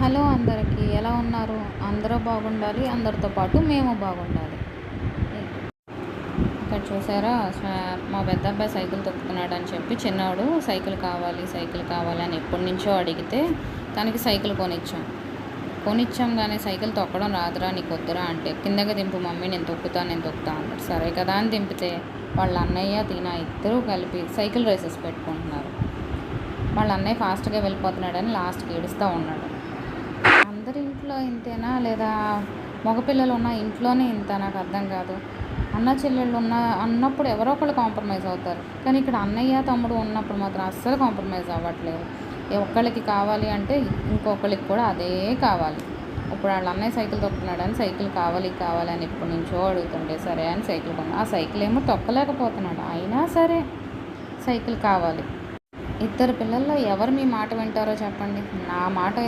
Hello అందరికీ, ఎలా ఉన్నారు? అందరూ బాగుండాలి, అందరితో పాటు మేము బాగుండాలి. ఇక్కడ చూసారా, మా పెద్ద అబ్బాయి సైకిల్ తొక్కుతున్నాడు అని చెప్పి చిన్నవాడు సైకిల్ కావాలి సైకిల్ కావాలి అని ఎప్పటి నుంచో అడిగితే తనకి సైకిల్ కొనిచ్చాం కానీ సైకిల్ తొక్కడం రాదురా, నీకు వద్దురా అంటే కిందకి దింపు మమ్మీ, నేను తొక్కుతా అన్నాడు. సరే కదా అని దింపితే వాళ్ళ అన్నయ్య తీనా ఇద్దరూ కలిపి సైకిల్ రేసెస్ పెట్టుకుంటున్నారు. వాళ్ళ అన్నయ్య ఫాస్ట్గా వెళ్ళిపోతున్నాడని లాస్ట్కి ఏడుస్తూ ఉన్నాడు. అందరి ఇంట్లో ఇంతేనా, లేదా మగపిల్లలు ఉన్న ఇంట్లోనే ఇంత? నాకు అర్థం కాదు. అన్న చెల్లెళ్ళు అన్నప్పుడు ఎవరో ఒకళ్ళు కాంప్రమైజ్ అవుతారు, కానీ ఇక్కడ అన్నయ్య తమ్ముడు ఉన్నప్పుడు మాత్రం అస్సలు కాంప్రమైజ్ అవ్వట్లేదు. ఒక్కళ్ళకి కావాలి అంటే ఇంకొకళ్ళకి కూడా అదే కావాలి. ఇప్పుడు వాళ్ళ అన్నయ్య సైకిల్ తొక్కుతున్నాడని సైకిల్ కావాలి అని ఎప్పటి నుంచో అడుగుతుంటే సరే అని సైకిల్ ఆ సైకిల్ ఏమో తొక్కలేకపోతున్నాడు, అయినా సరే సైకిల్ కావాలి. ఇద్దరు పిల్లల్లో ఎవరు మీ మాట వింటారో చెప్పండి. నా మాట